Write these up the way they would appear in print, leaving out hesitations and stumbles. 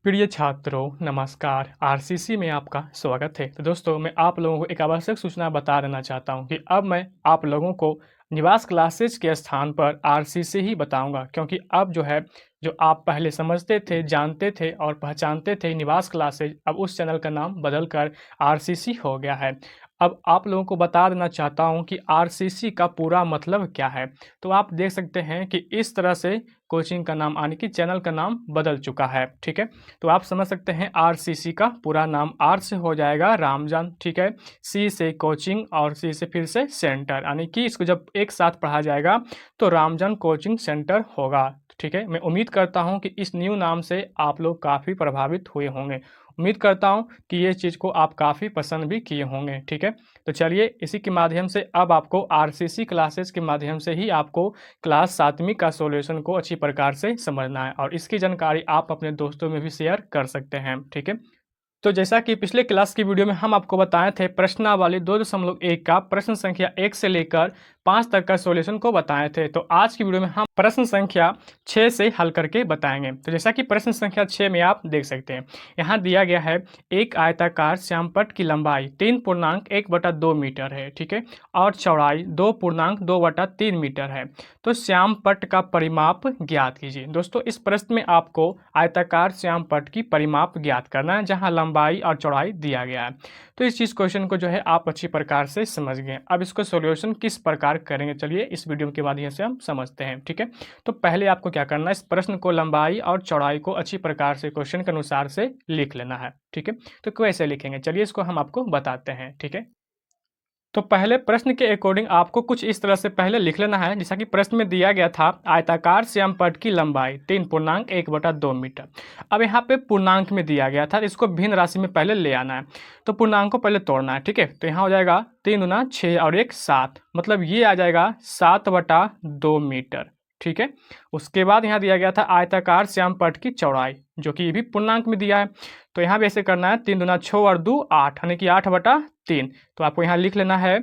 प्रिय छात्रों नमस्कार। आरसीसी में आपका स्वागत है। तो दोस्तों मैं आप लोगों को एक आवश्यक सूचना बता देना चाहता हूं कि अब मैं आप लोगों को निवास क्लासेज के स्थान पर आरसीसी ही बताऊंगा, क्योंकि अब जो आप पहले समझते थे, जानते थे और पहचानते थे निवास क्लासेज, अब उस चैनल का नाम बदलकर आरसीसी हो गया है। अब आप लोगों को बता देना चाहता हूं कि आरसीसी का पूरा मतलब क्या है। तो आप देख सकते हैं कि इस तरह से कोचिंग का नाम यानी कि चैनल का नाम बदल चुका है। ठीक है, तो आप समझ सकते हैं आरसीसी का पूरा नाम आर से हो जाएगा रामजान, ठीक है, सी से कोचिंग और सी से फिर से सेंटर, यानी कि इसको जब एक साथ पढ़ा जाएगा तो रामजान कोचिंग सेंटर होगा। ठीक है, मैं उम्मीद करता हूं कि इस न्यू नाम से आप लोग काफ़ी प्रभावित हुए होंगे। उम्मीद करता हूं कि ये चीज़ को आप काफ़ी पसंद भी किए होंगे। ठीक है, तो चलिए इसी के माध्यम से अब आपको आरसीसी क्लासेस के माध्यम से ही आपको क्लास 7वीं का सॉल्यूशन को अच्छी प्रकार से समझना है और इसकी जानकारी आप अपने दोस्तों में भी शेयर कर सकते हैं। ठीक है, तो जैसा कि पिछले क्लास की वीडियो में हम आपको बताए थे, प्रश्नावली 2.1 का प्रश्न संख्या 1 से लेकर 5 तक का सॉल्यूशन को बताए थे। तो आज की वीडियो में हम प्रश्न संख्या 6 से हल करके बताएंगे। तो जैसा कि प्रश्न संख्या 6 में आप देख सकते हैं, यहाँ दिया गया है एक आयताकार श्यामपट्ट की लंबाई 3.1/2 मीटर है, ठीक है, और चौड़ाई 2.2/3 मीटर है। तो श्यामपट्ट का परिमाप ज्ञात कीजिए। दोस्तों इस प्रश्न में आपको आयताकार श्यामपट्ट की परिमाप ज्ञात करना है, जहां लंबाई और चौड़ाई दिया गया है। तो इस चीज क्वेश्चन को आप अच्छी प्रकार से समझ गए। अब इसको सॉल्यूशन किस प्रकार करेंगे, चलिए इस वीडियो के माध्यम से हम समझते हैं। ठीक है, तो पहले आपको क्या करना है, इस प्रश्न को लंबाई और चौड़ाई को अच्छी प्रकार से क्वेश्चन के अनुसार से लिख लेना है। ठीक है, तो कैसे लिखेंगे, चलिए इसको हम आपको बताते हैं। ठीक है, तो पहले प्रश्न के अकॉर्डिंग आपको कुछ इस तरह से पहले लिख लेना है, जैसा कि प्रश्न में दिया गया था आयताकार श्यामपट्ट की लंबाई 3.1/2 मीटर। अब यहाँ पे पूर्णांक में दिया गया था, इसको भिन्न राशि में पहले ले आना है। तो पूर्णांक को पहले तोड़ना है। ठीक है, तो यहाँ हो जाएगा 3 दूना 6 और 1 7, मतलब ये आ जाएगा 7/2 मीटर। ठीक है, उसके बाद यहाँ दिया गया था आयताकार श्यामपट्ट की चौड़ाई, जो कि ये भी पूर्णांक में दिया है। तो यहाँ भी ऐसे करना है, 3 दूना 6 और 2 8, यानी कि 8/3। तो आपको यहाँ लिख लेना है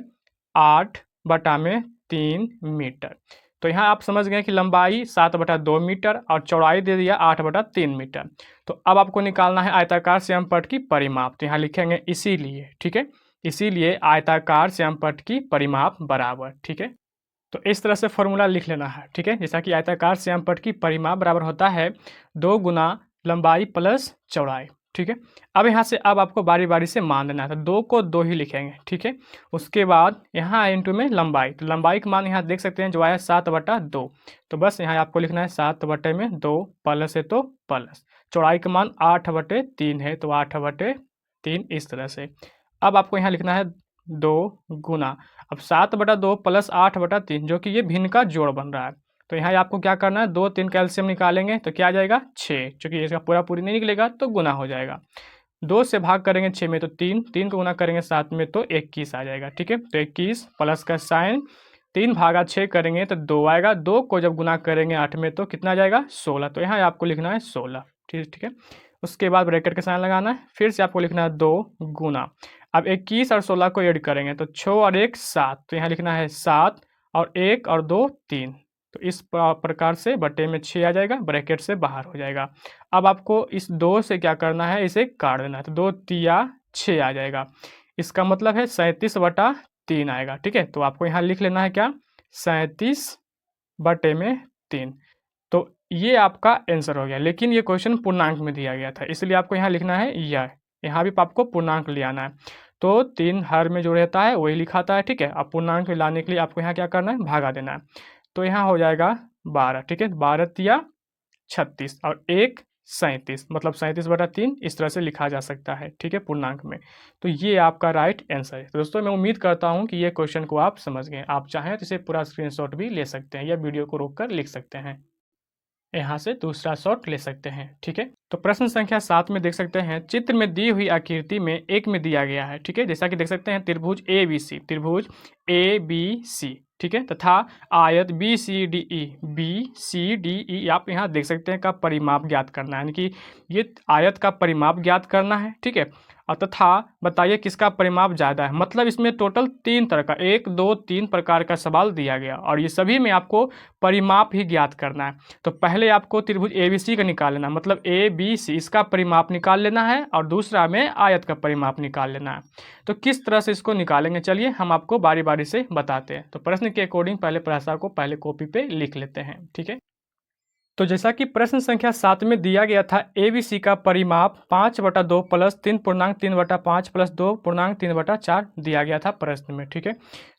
8/3 मीटर। तो यहाँ आप समझ गए कि लंबाई 7/2 मीटर और चौड़ाई दे दिया 8/3 मीटर। तो अब आपको निकालना है आयताकार श्यामपट्ट की परिमाप। तो यहाँ लिखेंगे इसीलिए, ठीक है, इसीलिए आयताकार श्यामपट्ट की परिमाप बराबर। ठीक है, तो इस तरह से फॉर्मूला लिख लेना है। ठीक है, जैसा कि आयताकार श्यामपट्ट की परिमाप बराबर होता है 2 गुना लंबाई प्लस चौड़ाई। ठीक है, अब यहाँ से अब आपको बारी बारी से मान देना है, तो 2 को 2 ही लिखेंगे। ठीक है, उसके बाद यहाँ इंटू में लंबाई, तो लंबाई का मान यहाँ देख सकते हैं जो आया 7/2। तो बस यहाँ आपको लिखना है 7/2 प्लस है तो प्लस, चौड़ाई का मान 8/3 है तो 8/3 इस तरह से। अब आपको यहाँ लिखना है 2 गुना, अब 7/2 प्लस 8/3, जो कि ये भिन्न का जोड़ बन रहा है। तो यहाँ आपको क्या करना है, 2 3 कैल्शियम निकालेंगे तो क्या आ जाएगा 6, चूँकि इसका पूरा पूरी नहीं निकलेगा तो गुना हो जाएगा। 2 से भाग करेंगे 6 में तो 3, 3 को गुना करेंगे 7 में तो 21 आ जाएगा। ठीक है, तो 21 प्लस का साइन 3/6 करेंगे तो 2 आएगा, 2 को जब गुना करेंगे 8 में तो कितना आ जाएगा 16। तो यहाँ आपको लिखना है 16। ठीक ठीक है, उसके बाद ब्रैकेट का साइन लगाना है, फिर से आपको लिखना है 2 गुना, अब 21 और 16 को ऐड करेंगे तो 6 और 1 7, तो यहाँ लिखना है 7 और 1 और 2 3। तो इस प्रकार से बटे में 6 आ जाएगा, ब्रैकेट से बाहर हो जाएगा। अब आपको इस 2 से क्या करना है, इसे काट देना है, तो 2 तिया 6 आ जाएगा। इसका मतलब है 37/3 आएगा। ठीक है, तो आपको यहाँ लिख लेना है क्या, 37/3। तो ये आपका आंसर हो गया, लेकिन ये क्वेश्चन पूर्णांक में दिया गया था, इसलिए आपको यहाँ लिखना है यह, यहाँ भी आपको पूर्णांक ले आना है। तो 3 हर में जो रहता है वही लिखाता है। ठीक है, अब पूर्णांक में लाने के लिए आपको यहाँ क्या करना है, भागा देना है। तो यहाँ हो जाएगा 12। ठीक है, 12 तिया 36 और 1 37, मतलब 37/3 इस तरह से लिखा जा सकता है। ठीक है, पूर्णांक में। तो ये आपका राइट आंसर है। तो दोस्तों मैं उम्मीद करता हूँ कि ये क्वेश्चन को आप समझ गए। आप चाहें तो इसे पूरा स्क्रीनशॉट भी ले सकते हैं या वीडियो को रोककर लिख सकते हैं, यहाँ से दूसरा शॉट ले सकते हैं। ठीक है, तो प्रश्न संख्या 7 में देख सकते हैं, चित्र में दी हुई आकृति में एक में दिया गया है। ठीक है, जैसा कि देख सकते हैं त्रिभुज ए बी सी, ठीक है, तथा आयत बी सी डी ई आप यहाँ देख सकते हैं का परिमाप ज्ञात करना है, यानी कि ये आयत का परिमाप ज्ञात करना है। ठीक है, और तथा बताइए किसका परिमाप ज़्यादा है। मतलब इसमें टोटल 3 तरह का 1, 2, 3 प्रकार का सवाल दिया गया और ये सभी में आपको परिमाप ही ज्ञात करना है। तो पहले आपको त्रिभुज एबीसी का निकाल लेना है, मतलब एबीसी इसका परिमाप निकाल लेना है और दूसरा में आयत का परिमाप निकाल लेना है। तो किस तरह से इसको निकालेंगे, चलिए हम आपको बारी बारी से बताते हैं। तो प्रश्न के अकॉर्डिंग पहले प्रश्न को पहले कॉपी पे लिख लेते हैं, ठीक है। तो जैसा कि प्रश्न संख्या 7 में दिया गया था, एबीसी का परिमाप 5/2 प्लस 3.3/5 प्लस 2.3/4 दिया गया था प्रश्न में, ठीक है।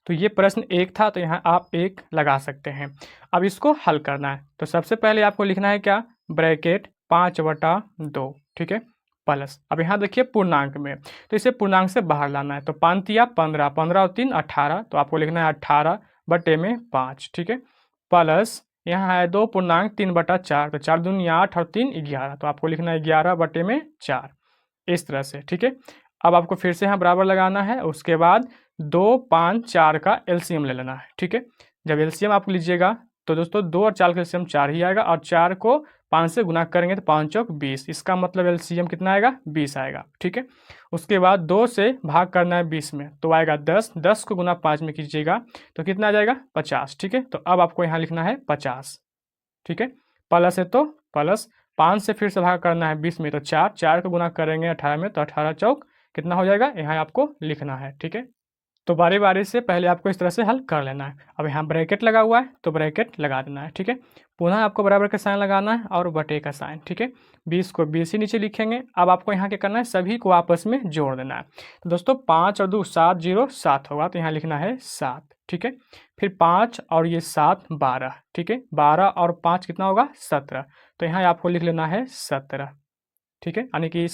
तो ये प्रश्न 1 था, तो यहाँ आप 1 लगा सकते हैं। अब इसको हल करना है, तो सबसे पहले आपको लिखना है क्या, ब्रैकेट 5/2, ठीक है, प्लस। अब यहाँ देखिए पूर्णांक में, तो इसे पूर्णांक से बाहर लाना है। तो 5 या 15, 15 और 3 18, तो आपको लिखना है 18/5, ठीक है, प्लस यहाँ है 2.3/4, तो 4 दूनी 8 और 3 11, तो आपको लिखना है 11/4, इस तरह से, ठीक है। अब आपको फिर से यहाँ बराबर लगाना है, उसके बाद 2, 5, 4 का एलसीएम ले लेना है, ठीक है। जब एलसीएम आप लीजिएगा तो दोस्तों 2 और 4 का एलसीएम 4 ही आएगा और 4 को 5 से गुना करेंगे तो 5 चौक 20, इसका मतलब एलसीएम कितना आएगा, 20 आएगा, ठीक है। उसके बाद 2 से भाग करना है 20 में, तो आएगा 10, 10 को गुना 5 में कीजिएगा तो कितना आ जाएगा, 50, ठीक है। तो अब आपको यहाँ लिखना है 50, ठीक है, प्लस है तो प्लस, 5 से फिर से भाग करना है 20 में, तो 4, 4 को गुना करेंगे 18 में, तो 18 चौक कितना हो जाएगा, यहाँ आपको लिखना है, ठीक है। तो बारी बारी से पहले आपको इस तरह से हल कर लेना है। अब यहाँ ब्रैकेट लगा हुआ है तो ब्रैकेट लगा देना है, ठीक है। पुनः आपको बराबर का साइन लगाना है और बटे का साइन, ठीक है। 20 को 20 ही नीचे लिखेंगे। अब आपको यहाँ क्या करना है, सभी को आपस में जोड़ देना है। तो दोस्तों 5 और 2 7, 0 7 होगा, तो यहाँ लिखना है 7, ठीक है। फिर 5 और ये 7 12, ठीक है, 12 और 5 कितना होगा, 17, तो यहाँ आपको लिख लेना है 17, ठीक है, यानी कि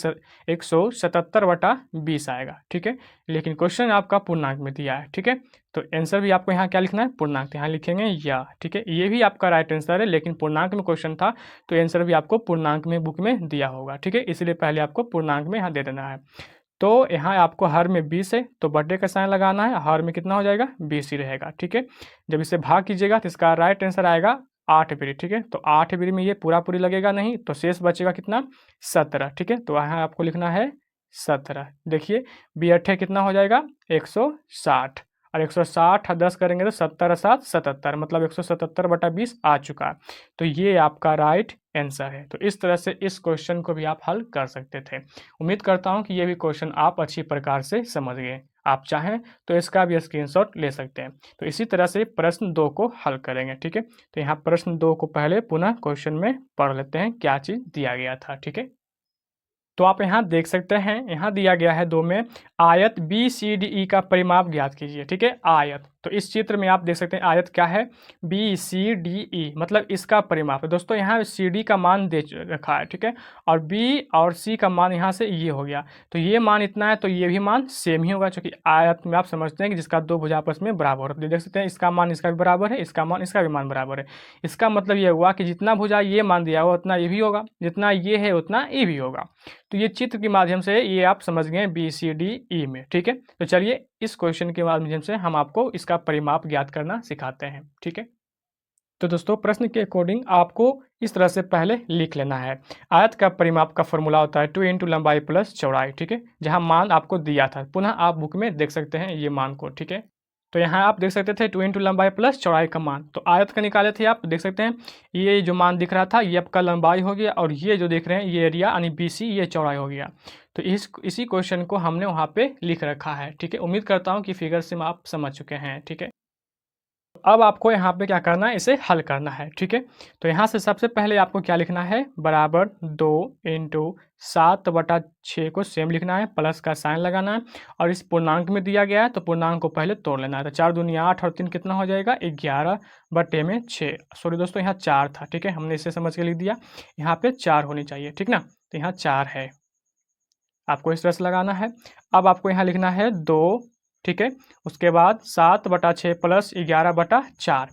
177/20 आएगा, ठीक है। लेकिन क्वेश्चन आपका पूर्णांक में दिया है, ठीक है, तो आंसर भी आपको यहाँ क्या लिखना है, पूर्णांक, तो यहाँ लिखेंगे या, ठीक है। ये भी आपका राइट आंसर है, लेकिन पूर्णांक में क्वेश्चन था तो आंसर भी आपको पूर्णांक में बुक में दिया होगा, ठीक है, इसलिए पहले आपको पूर्णांक में यहाँ दे देना है। तो यहाँ आपको हर में 20 है तो बर्थडे का साइन लगाना है, हर में कितना हो जाएगा, 20 ही रहेगा, ठीक है। जब इसे भाग कीजिएगा तो इसका राइट आंसर आएगा 8 बिरी, ठीक है। तो 8 बिरी में ये पूरा पूरी लगेगा नहीं, तो शेष बचेगा कितना, 17, ठीक है। तो यहाँ आपको लिखना है 17। देखिए बी अट्ठे कितना हो जाएगा, 160, और 160 और 10 करेंगे तो 70 और 7 77, मतलब 177/20 आ चुका है। तो ये आपका राइट आंसर है। तो इस तरह से इस क्वेश्चन को भी आप हल कर सकते थे। उम्मीद करता हूँ कि ये भी क्वेश्चन आप अच्छी प्रकार से समझ गए। आप चाहें तो इसका भी स्क्रीनशॉट ले सकते हैं। तो इसी तरह से प्रश्न 2 को हल करेंगे, ठीक है। तो यहाँ प्रश्न 2 को पहले पुनः क्वेश्चन में पढ़ लेते हैं क्या चीज़ दिया गया था, ठीक है। तो आप यहाँ देख सकते हैं, यहाँ दिया गया है 2 में, आयत बी सी डी ई का परिमाप ज्ञात कीजिए, ठीक है, आयत। तो इस चित्र में आप देख सकते हैं आयत क्या है, बी सी डी ई, मतलब इसका परिमाप है। दोस्तों यहाँ सी डी का मान दे रखा है, ठीक है, और बी और सी का मान यहाँ से ये हो गया, तो ये मान इतना है तो ये भी मान सेम ही होगा, क्योंकि आयत में आप समझते हैं कि जिसका 2 भुजा आपस में बराबर होता है। देख सकते हैं इसका मान इसका भी बराबर है, इसका मान इसका भी मान बराबर है। इसका मतलब ये हुआ कि जितना भुजा ये मान दिया हुआ उतना ये भी होगा, जितना ये है उतना ये भी होगा। तो ये चित्र के माध्यम से ये आप समझ गए बी सी डी ई में, ठीक है। तो चलिए इस क्वेश्चन के माध्यम से हम आपको इसका परिमाप ज्ञात करना सिखाते हैं, ठीक है। तो दोस्तों प्रश्न के अकॉर्डिंग आपको इस तरह से पहले लिख लेना है। आयत का परिमाप का फॉर्मूला होता है 2 इंटू लंबाई प्लस चौड़ाई, ठीक है, जहां मान आपको दिया था। पुनः आप बुक में देख सकते हैं ये मान को, ठीक है। तो यहाँ आप देख सकते थे 2 इंटू लंबाई प्लस चौड़ाई का मान, तो आयत का निकाले थे आप देख सकते हैं, ये जो मान दिख रहा था ये आपका लंबाई हो गया, और ये जो देख रहे हैं ये एरिया यानी बी सी ये चौड़ाई हो गया। तो इसी क्वेश्चन को हमने वहाँ पे लिख रखा है, ठीक है। उम्मीद करता हूँ कि फिगर से आप समझ चुके हैं, ठीक है। अब आपको यहाँ पे क्या करना है, इसे हल करना है, ठीक है। तो यहाँ से सबसे पहले आपको क्या लिखना है, बराबर 2 इंटू 7/6 को सेम लिखना है, प्लस का साइन लगाना है, और इस पूर्णांक में दिया गया है तो पूर्णांक को पहले तोड़ लेना है। तो 4 दूनी 8 और 3 कितना हो जाएगा, 11/6। सॉरी दोस्तों यहाँ 4 था, ठीक है, हमने इसे समझ के लिख दिया, यहाँ पे 4 होनी चाहिए, ठीक ना। तो यहाँ 4 है, आपको इस तरह से लगाना है। अब आपको यहाँ लिखना है 2, ठीक है, उसके बाद 7/6 प्लस 11/4,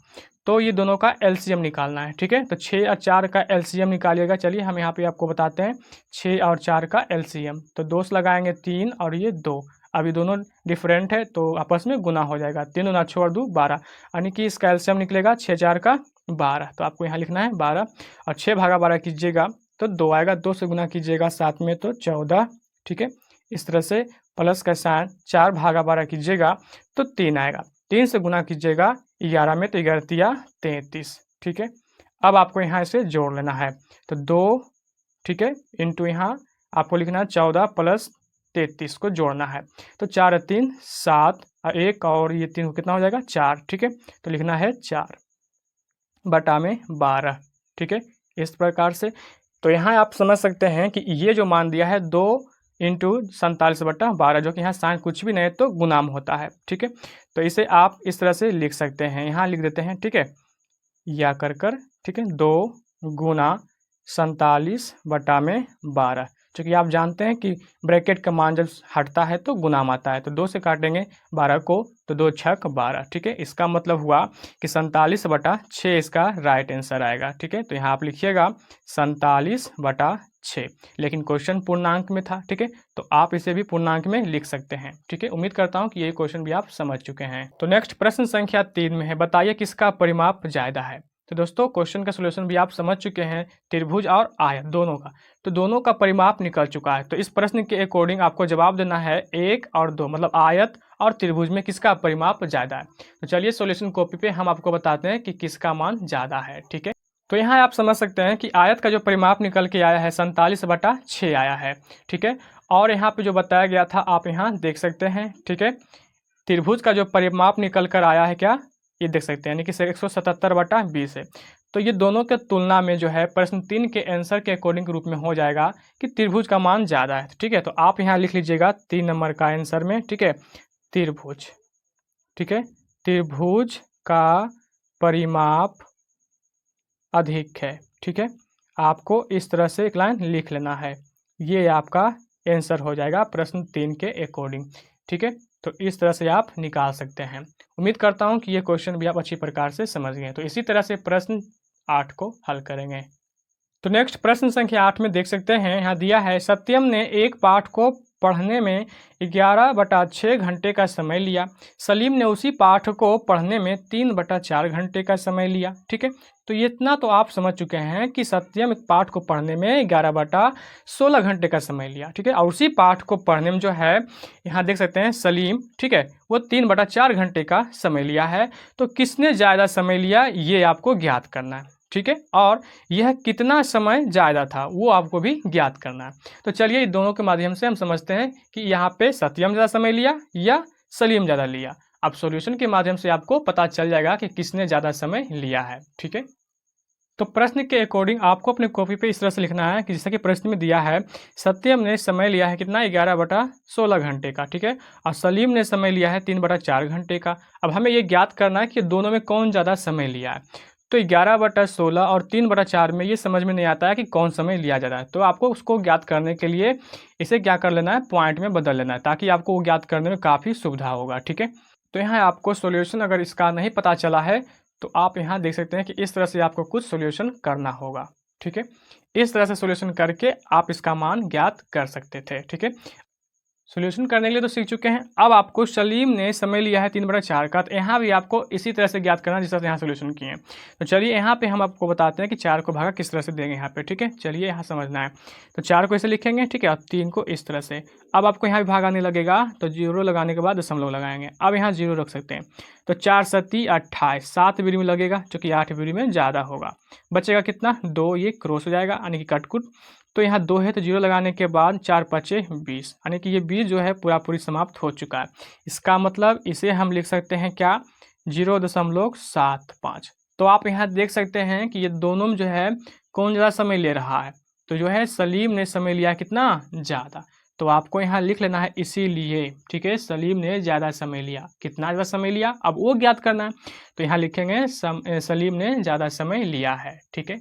तो ये दोनों का एलसीएम निकालना है, ठीक है। तो 6 और 4 का एलसीएम निकालिएगा। चलिए हम यहाँ पे आपको बताते हैं 6 और 4 का एलसीएम। तो 2 से लगाएंगे 3 और ये 2, अभी दोनों डिफरेंट है तो आपस में गुना हो जाएगा, 3 दूना 6 और 2 12, यानी कि इसका एलसीएम निकलेगा 6 4 का 12। तो आपको यहाँ लिखना है 12, और 6 भागा 12 कीजिएगा तो 2 आएगा, 2 से गुना कीजिएगा 7 में तो 14, ठीक है। इस तरह से प्लस का साइन 4/12 कीजिएगा तो 3 आएगा। 3 से गुना कीजिएगा 11 में, तो 11 तिया 33, ठीक है। अब आपको यहाँ इसे जोड़ लेना है, तो 2, ठीक है, इंटू यहाँ आपको लिखना है 14 प्लस 33 को जोड़ना है, तो 4 3 7 और 1 और ये 3 कितना हो जाएगा 4, ठीक है। तो लिखना है 4/12, ठीक है, इस प्रकार से। तो यहाँ आप समझ सकते हैं कि ये जो मान दिया है 2 इंटू 47/12, जो कि यहाँ साइन कुछ भी नहीं है तो गुणाम होता है, ठीक है। तो इसे आप इस तरह से लिख सकते हैं, यहाँ लिख देते हैं, ठीक है, या कर, ठीक है, 2 गुना 47/12, चूँकि आप जानते हैं कि ब्रैकेट का मान जब हटता है तो गुणाम आता है, तो 2 से काटेंगे 12 को, तो 2 छक 12, ठीक है। इसका मतलब हुआ कि 47/6 इसका राइट आंसर आएगा, ठीक है। तो यहाँ आप लिखिएगा 47/6, लेकिन क्वेश्चन पूर्णांक में था, ठीक है, तो आप इसे भी पूर्णांक में लिख सकते हैं, ठीक है। उम्मीद करता हूँ कि ये क्वेश्चन भी आप समझ चुके हैं। तो नेक्स्ट प्रश्न संख्या 3 में है, बताइए किसका परिमाप ज़्यादा है। तो दोस्तों क्वेश्चन का सॉल्यूशन भी आप समझ चुके हैं, त्रिभुज और आयत दोनों का, तो दोनों का परिमाप निकल चुका है। तो इस प्रश्न के अकॉर्डिंग आपको जवाब देना है 1 और 2, मतलब आयत और त्रिभुज में किसका परिमाप ज़्यादा है। तो चलिए सॉल्यूशन कॉपी पे हम आपको बताते हैं कि किसका मान ज़्यादा है, ठीक है। तो यहाँ आप समझ सकते हैं कि आयत का जो परिमाप निकल के आया है 47/6 आया है, ठीक है। और यहाँ पे जो बताया गया था आप यहाँ देख सकते हैं, ठीक है। त्रिभुज का जो परिमाप निकल कर आया है क्या, ये देख सकते हैं, यानी कि 177/20 है। तो ये दोनों के तुलना में जो है प्रश्न 3 के आंसर के अकॉर्डिंग रूप में हो जाएगा कि त्रिभुज का मान ज़्यादा है, ठीक है। तो आप यहाँ लिख लीजिएगा 3 नंबर का आंसर में, ठीक है, त्रिभुज, ठीक है, त्रिभुज का परिमाप अधिक है, ठीक है। आपको इस तरह से एक लाइन लिख लेना है, ये आपका आंसर हो जाएगा प्रश्न 3 के अकॉर्डिंग, ठीक है। तो इस तरह से आप निकाल सकते हैं। उम्मीद करता हूँ कि ये क्वेश्चन भी आप अच्छी प्रकार से समझ गए। तो इसी तरह से प्रश्न 8 को हल करेंगे। तो नेक्स्ट प्रश्न संख्या 8 में देख सकते हैं, यहाँ दिया है सत्यम ने एक पाठ को पढ़ने में 11/6 घंटे का समय लिया, सलीम ने उसी पाठ को पढ़ने में 3/4 घंटे का समय लिया, ठीक है। तो ये इतना तो आप समझ चुके हैं कि सत्यम एक पाठ को पढ़ने में 11/16 घंटे का समय लिया, ठीक है। और उसी पाठ को पढ़ने में जो है यहाँ देख सकते हैं सलीम, ठीक है, वो 3/4 घंटे का समय लिया है। तो किसने ज़्यादा समय लिया ये आपको ज्ञात करना है, ठीक है। और यह कितना समय ज़्यादा था वो आपको भी ज्ञात करना है। तो चलिए दोनों के माध्यम से हम समझते हैं कि यहाँ पे सत्यम ज़्यादा समय लिया या सलीम ज़्यादा लिया। अब सॉल्यूशन के माध्यम से आपको पता चल जाएगा कि किसने ज़्यादा समय लिया है, ठीक है। तो प्रश्न के अकॉर्डिंग आपको अपने कॉपी पे इस तरह से लिखना है कि जैसा कि प्रश्न में दिया है सत्यम ने समय लिया है कितना 11/16 घंटे का, ठीक है, और सलीम ने समय लिया है 3/4 घंटे का। अब हमें ये ज्ञात करना है कि दोनों में कौन ज़्यादा समय लिया है। तो 11/16 और 3/4 में ये समझ में नहीं आता है कि कौन समय लिया जा रहा है। तो आपको उसको ज्ञात करने के लिए इसे क्या कर लेना है, पॉइंट में बदल लेना है, ताकि आपको वो ज्ञात करने में काफ़ी सुविधा होगा, ठीक है। तो यहाँ आपको सॉल्यूशन अगर इसका नहीं पता चला है तो आप यहाँ देख सकते हैं कि इस तरह से आपको कुछ सॉल्यूशन करना होगा, ठीक है। इस तरह से सॉल्यूशन करके आप इसका मान ज्ञात कर सकते थे, ठीक है। सॉल्यूशन करने के लिए तो सीख चुके हैं। अब आपको सलीम ने समय लिया है 3/4 का, तो यहाँ भी आपको इसी तरह से ज्ञात करना है जिस तरह से यहाँ सॉल्यूशन किए हैं। तो चलिए यहाँ पे हम आपको बताते हैं कि 4 को भागा किस तरह से देंगे यहाँ पे, ठीक है। चलिए यहाँ समझना है। तो 4 को ऐसे लिखेंगे, ठीक है, और 3 को इस तरह से। अब आपको यहाँ भी भाग आने लगेगा तो 0 लगाने के बाद दशमलव लगाएंगे। अब यहाँ 0 रख सकते हैं। तो 4 सती 28, 7 बिरी में लगेगा जो कि 8 बिरी में ज़्यादा होगा। बचेगा कितना 2, ये क्रॉस हो जाएगा यानी कि कटकुट। तो यहाँ 2 है तो 0 लगाने के बाद 4 5 20, यानी कि ये 20 जो है पूरी समाप्त हो चुका है। इसका मतलब इसे हम लिख सकते हैं क्या 0.75। तो आप यहाँ देख सकते हैं कि ये दोनों में जो है कौन ज़्यादा समय ले रहा है। तो जो है सलीम ने समय लिया कितना ज़्यादा, तो आपको यहाँ लिख लेना है इसीलिए, ठीक है, सलीम ने ज़्यादा समय लिया। कितना ज़्यादा समय लिया अब वो ज्ञात करना है, तो यहाँ लिखेंगे सलीम ने ज़्यादा समय लिया है, ठीक है।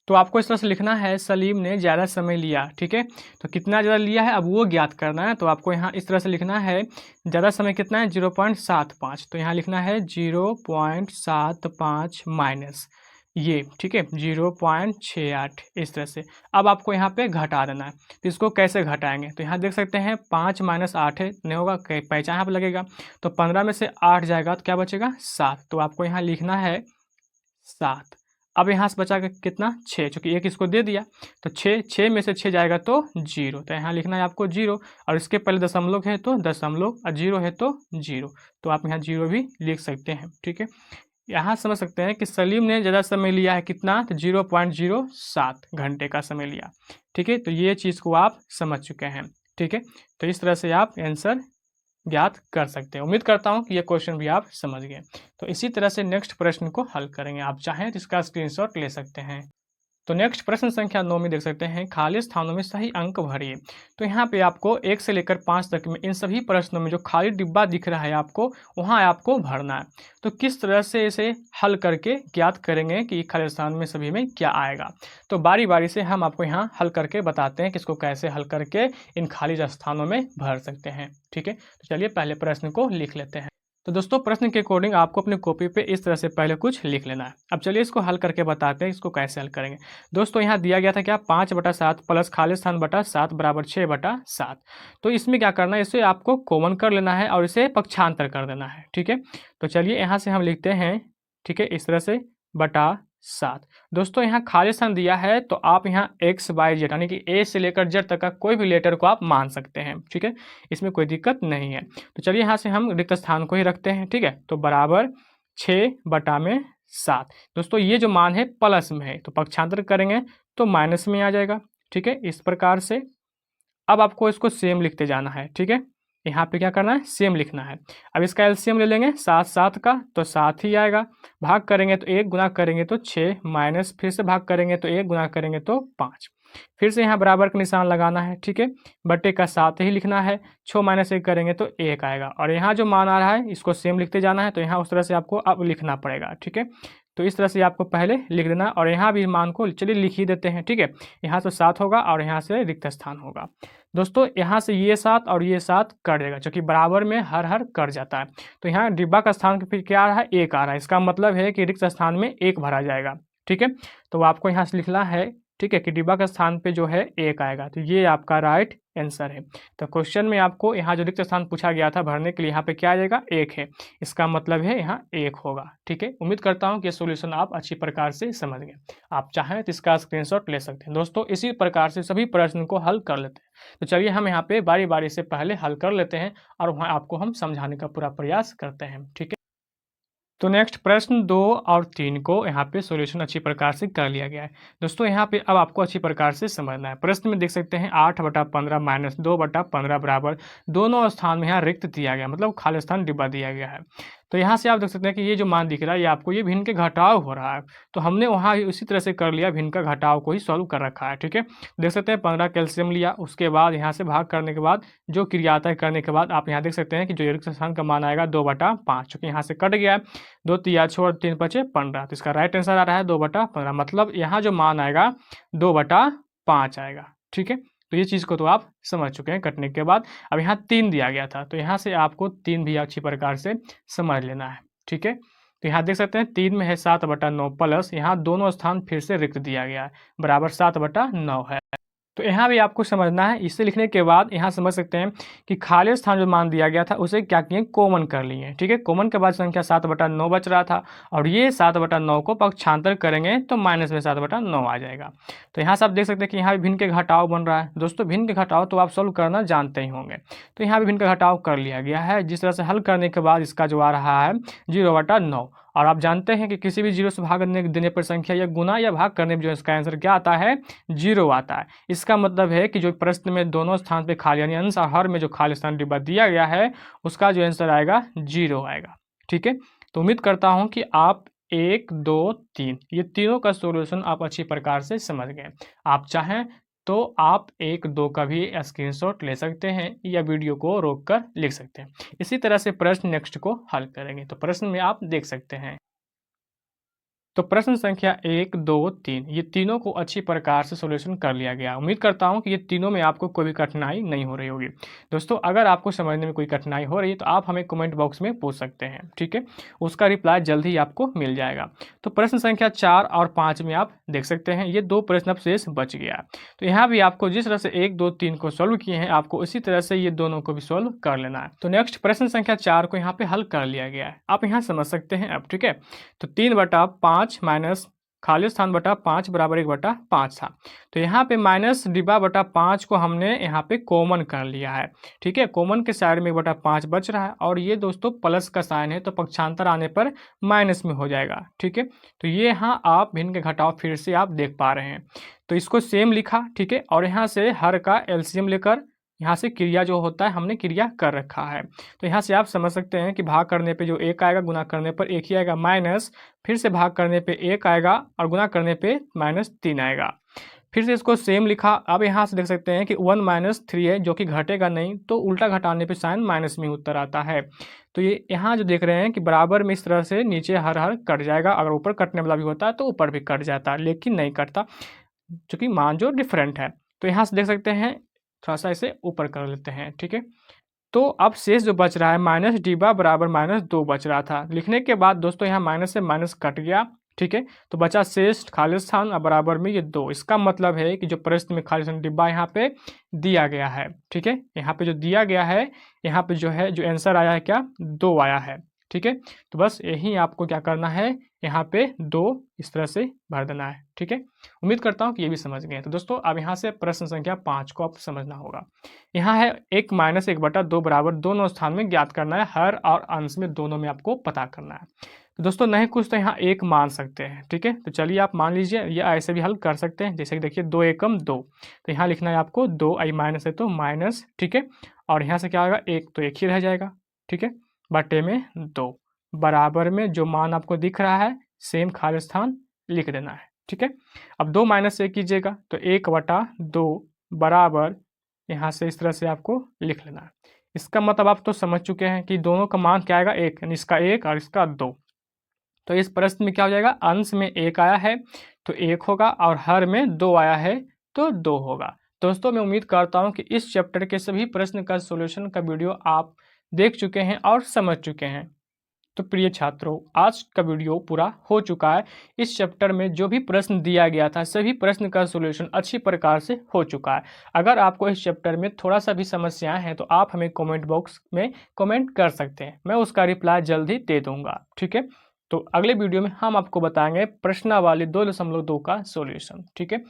तो आपको इस तरह से लिखना है सलीम ने ज़्यादा समय लिया, ठीक है। तो कितना ज़्यादा लिया है अब वो ज्ञात करना है। तो आपको यहाँ इस तरह से लिखना है ज़्यादा समय कितना है 0.75। तो यहाँ लिखना है 0.75 माइनस ये, ठीक है, 0.68 इस तरह से। अब आपको यहाँ पे घटा देना है। तो इसको कैसे घटाएंगे, तो यहाँ देख सकते हैं 5 - 8 नहीं होगा, पैंचा यहाँ पर लगेगा। तो 15 में से 8 जाएगा तो क्या बचेगा 7। तो आपको यहाँ लिखना है 7। अब यहाँ से बचा कितना 6, चूँकि 1 इसको दे दिया तो 6 में से 6 जाएगा तो 0, तो यहाँ लिखना है आपको 0 और इसके पहले दशमलव है तो दशमलव और 0 है तो 0, तो आप यहाँ 0 भी लिख सकते हैं। ठीक है, यहाँ समझ सकते हैं कि सलीम ने ज़्यादा समय लिया है, कितना, तो 0.07 घंटे का समय लिया। ठीक है, तो ये चीज़ को आप समझ चुके हैं। ठीक है, तो इस तरह से आप आंसर ज्ञात कर सकते हैं। उम्मीद करता हूँ कि ये क्वेश्चन भी आप समझ गए। तो इसी तरह से नेक्स्ट प्रश्न को हल करेंगे। आप चाहें तो इसका स्क्रीनशॉट ले सकते हैं। तो नेक्स्ट प्रश्न संख्या 9 में देख सकते हैं, खाली स्थानों में सही अंक भरिए। तो यहाँ पे आपको 1 से लेकर 5 तक में इन सभी प्रश्नों में जो खाली डिब्बा दिख रहा है आपको, वहाँ आपको भरना है। तो किस तरह से इसे हल करके ज्ञात करेंगे कि खाली स्थान में सभी में क्या आएगा। तो बारी बारी से हम आपको यहाँ हल करके बताते हैं कि इसको कैसे हल करके इन खाली स्थानों में भर सकते हैं। ठीक है, तो चलिए पहले प्रश्न को लिख लेते हैं। तो दोस्तों प्रश्न के अकॉर्डिंग आपको अपनी कॉपी पे इस तरह से पहले कुछ लिख लेना है। अब चलिए इसको हल करके बताते हैं इसको कैसे हल करेंगे। दोस्तों यहाँ दिया गया था क्या, 5/7 प्लस खाली स्थान बटा 7 बराबर 6/7। तो इसमें क्या करना है, इसे आपको कॉमन कर लेना है और इसे पक्षांतर कर देना है। ठीक है, तो चलिए यहाँ से हम लिखते हैं, ठीक है, इस तरह से बटा 7। दोस्तों यहाँ खाली स्थान दिया है तो आप यहाँ एक्स वाई जेड यानी कि ए से लेकर जेड तक का कोई भी लेटर को आप मान सकते हैं। ठीक है, इसमें कोई दिक्कत नहीं है। तो चलिए यहाँ से हम रिक्त स्थान को ही रखते हैं। ठीक है, तो बराबर 6/7। दोस्तों ये जो मान है प्लस में है तो पक्षांतर करेंगे तो माइनस में आ जाएगा। ठीक है, इस प्रकार से अब आपको इसको सेम लिखते जाना है। ठीक है, यहाँ पे क्या करना है, सेम लिखना है। अब इसका एलसीएम ले लेंगे 7 का तो 7 ही आएगा, भाग करेंगे तो 1 गुना करेंगे तो 6, माइनस फिर से भाग करेंगे तो 1 गुना करेंगे तो 5, फिर से यहाँ बराबर का निशान लगाना है। ठीक है, बटे का 7 ही लिखना है, 6 माइनस 1 करेंगे तो 1 आएगा और यहाँ जो मान आ रहा है इसको सेम लिखते जाना है। तो यहाँ उस तरह से आपको अब लिखना पड़ेगा। ठीक है, तो इस तरह से आपको पहले लिख देना और यहाँ भी मान को चलिए लिख ही देते हैं। ठीक है, यहाँ से 7 होगा और यहाँ से रिक्त स्थान होगा। दोस्तों यहाँ से ये 7 और ये 7 कट जाएगा, जो कि बराबर में हर हर कट जाता है। तो यहाँ डिब्बा का स्थान फिर क्या आ रहा है, 1 आ रहा है। इसका मतलब है कि रिक्त स्थान में 1 भरा जाएगा। ठीक है, तो आपको यहाँ से लिखना है, ठीक है, कि डिब्बा का स्थान पे जो है 1 आएगा। तो ये आपका राइट आंसर है। तो क्वेश्चन में आपको यहाँ जो रिक्त स्थान पूछा गया था भरने के लिए, यहाँ पे क्या आ जाएगा, 1 है। इसका मतलब है यहाँ 1 होगा। ठीक है, उम्मीद करता हूँ कि ये सॉल्यूशन आप अच्छी प्रकार से समझ गए। आप चाहें तो इसका स्क्रीनशॉट ले सकते हैं। दोस्तों इसी प्रकार से सभी प्रश्न को हल कर लेते हैं। तो चलिए हम यहाँ पे बारी बारी से पहले हल कर लेते हैं और वहाँ आपको हम समझाने का पूरा प्रयास करते हैं। ठीक है, तो नेक्स्ट प्रश्न 2 और 3 को यहाँ पे सॉल्यूशन अच्छी प्रकार से कर लिया गया है। दोस्तों यहाँ पे अब आपको अच्छी प्रकार से समझना है। प्रश्न में देख सकते हैं 8/15 माइनस 2/15 बराबर दोनों स्थान में यहाँ रिक्त दिया गया, मतलब खाली स्थान डिब्बा दिया गया है। तो यहाँ से आप देख सकते हैं कि ये जो मान दिख रहा है ये आपको ये भिन्न के घटाव हो रहा है। तो हमने वहाँ उसी तरह से कर लिया, भिन्न का घटाव को ही सॉल्व कर रखा है। ठीक है, देख सकते हैं 15 कैल्शियम लिया, उसके बाद यहाँ से भाग करने के बाद जो क्रिया आता है करने के बाद आप यहाँ देख सकते हैं कि जो रिक्त स्थान का मान आएगा 2/5, चूँकि यहाँ से कट गया है, 2 तिया छोड़ 3 5 15। तो इसका राइट आंसर आ रहा है 2/15, मतलब यहाँ जो मान आएगा 2/5 आएगा। ठीक है, तो ये चीज़ को तो आप समझ चुके हैं कटने के बाद। अब यहाँ 3 दिया गया था तो यहाँ से आपको 3 भी अच्छी प्रकार से समझ लेना है। ठीक है, तो यहाँ देख सकते हैं 3 में है 7/9 प्लस यहाँ दोनों स्थान फिर से रिक्त दिया गया है, बराबर 7/9 है। तो यहाँ भी आपको समझना है। इसे लिखने के बाद यहाँ समझ सकते हैं कि खाली स्थान जो मान दिया गया था उसे क्या किए, कॉमन कर लिए। ठीक है, कॉमन के बाद संख्या 7/9 बच रहा था और ये 7/9 को पक्षांतर करेंगे तो माइनस में 7/9 आ जाएगा। तो यहाँ से आप देख सकते हैं कि यहाँ भी भिन्न के घटाव बन रहा है। दोस्तों भिन्न के घटाव तो आप सॉल्व करना जानते ही होंगे। तो यहाँ भी भिन्न का घटाव कर लिया गया है, जिस तरह से हल करने के बाद इसका जो आ रहा है 0/9। और आप जानते हैं कि किसी भी 0 से भाग देने पर संख्या या गुना या भाग करने पर जो इसका आंसर क्या आता है, 0 आता है। इसका मतलब है कि जो प्रश्न में दोनों स्थान पे खाली यानी अंश और हर में जो खाली स्थान डिब्बा दिया गया है उसका जो आंसर आएगा 0 आएगा। ठीक है, तो उम्मीद करता हूं कि आप 1 2 3 ये तीनों का सॉल्यूशन आप अच्छी प्रकार से समझ गए। आप चाहें तो आप 1 2 का भी स्क्रीनशॉट ले सकते हैं या वीडियो को रोककर लिख सकते हैं। इसी तरह से प्रश्न नेक्स्ट को हल करेंगे। तो प्रश्न में आप देख सकते हैं, तो प्रश्न संख्या 1 2 3 ये तीनों को अच्छी प्रकार से सॉल्यूशन कर लिया गया। उम्मीद करता हूं कि ये तीनों में आपको कोई भी कठिनाई नहीं हो रही होगी। दोस्तों अगर आपको समझने में कोई कठिनाई हो रही है तो आप हमें कमेंट बॉक्स में पूछ सकते हैं। ठीक है, उसका रिप्लाई जल्द ही आपको मिल जाएगा। तो प्रश्न संख्या 4 और 5 में आप देख सकते हैं ये 2 प्रश्न अब शेष बच गया है। तो यहाँ भी आपको जिस तरह से 1 2 3 को सॉल्व किए हैं आपको इसी तरह से ये दोनों को भी सॉल्व कर लेना है। तो नेक्स्ट प्रश्न संख्या 4 को यहाँ पे हल कर लिया गया है, आप यहाँ समझ सकते हैं अब। ठीक है, तो 3/5 माइनस खाली स्थान बटा 5 बराबर 1/5 था। तो यहाँ पे माइनस डिब्बा बटा 5 को हमने यहाँ पे कॉमन कर लिया है। ठीक है, कॉमन के साइड में 1/5 बच रहा है और ये दोस्तों प्लस का साइन है तो पक्षांतर आने पर माइनस में हो जाएगा। ठीक है, तो ये यहाँ आप भिन्न के घटाव फिर से आप देख पा रहे हैं। तो इसको सेम लिखा, ठीक है, और यहाँ से हर का एलसीएम लेकर यहाँ से क्रिया जो होता है हमने क्रिया कर रखा है। तो यहाँ से आप समझ सकते हैं कि भाग करने पे जो 1 आएगा, गुना करने पर 1 ही आएगा, माइनस फिर से भाग करने पे 1 आएगा और गुना करने पे -3 आएगा। फिर से इसको सेम लिखा। अब यहाँ से देख सकते हैं कि 1 - 3 है जो कि घटेगा नहीं, तो उल्टा घटाने पे साइन माइनस में उत्तर आता है। तो ये यहाँ जो देख रहे हैं कि बराबर में इस तरह से नीचे हर हर कट जाएगा। अगर ऊपर कटने वाला भी होता है तो ऊपर भी कट जाता है, लेकिन नहीं कटता क्योंकि मान जो डिफरेंट है। तो यहाँ से देख सकते हैं, थोड़ा सा इसे ऊपर कर लेते हैं। ठीक है, तो अब शेष जो बच रहा है माइनस डिब्बा बराबर -2 बच रहा था। लिखने के बाद दोस्तों यहाँ माइनस से माइनस कट गया। ठीक है, तो बचा शेष खाली स्थान और बराबर में ये 2। इसका मतलब है कि जो प्रश्न में खाली स्थान डिब्बा यहाँ पे दिया गया है। ठीक है, यहाँ पे जो दिया गया है, यहाँ पे जो है जो आंसर आया है क्या, 2 आया है। ठीक है, तो बस यही आपको क्या करना है, यहाँ पे 2 इस तरह से भर देना है। ठीक है, उम्मीद करता हूँ कि ये भी समझ गए। तो दोस्तों अब यहाँ से प्रश्न संख्या 5 को आप समझना होगा। यहाँ है 1 - 1/2 बराबर दोनों स्थान में ज्ञात करना है, हर और अंश में दोनों में आपको पता करना है। तो दोस्तों नहीं कुछ तो यहाँ 1 मान सकते हैं। ठीक है, तो चलिए आप मान लीजिए, या ऐसे भी हल कर सकते हैं। जैसे कि देखिए 2 एकम 2, तो यहाँ लिखना है आपको 2 आई माइनस है तो माइनस। ठीक है, और यहाँ से क्या होगा, 1 तो 1 ही रह जाएगा। ठीक है, बटे में 2 बराबर में जो मान आपको दिख रहा है सेम खाली स्थान लिख देना है। ठीक है, अब 2 - से कीजिएगा तो 1/2 बराबर यहाँ से इस तरह से आपको लिख लेना है। इसका मतलब आप तो समझ चुके हैं कि दोनों का मान क्या आएगा, 1, यानी इसका 1 और इसका 2। तो इस प्रश्न में क्या हो जाएगा, अंश में 1 आया है तो 1 होगा और हर में 2 आया है तो 2 होगा। दोस्तों मैं उम्मीद करता हूँ कि इस चैप्टर के सभी प्रश्न का सॉल्यूशन का वीडियो आप देख चुके हैं और समझ चुके हैं। तो प्रिय छात्रों, आज का वीडियो पूरा हो चुका है। इस चैप्टर में जो भी प्रश्न दिया गया था सभी प्रश्न का सॉल्यूशन अच्छी प्रकार से हो चुका है। अगर आपको इस चैप्टर में थोड़ा सा भी समस्याएं हैं तो आप हमें कमेंट बॉक्स में कमेंट कर सकते हैं, मैं उसका रिप्लाई जल्द ही दे दूंगा। ठीक है, तो अगले वीडियो में हम आपको बताएंगे प्रश्नावली 2.2 का सॉल्यूशन। ठीक है,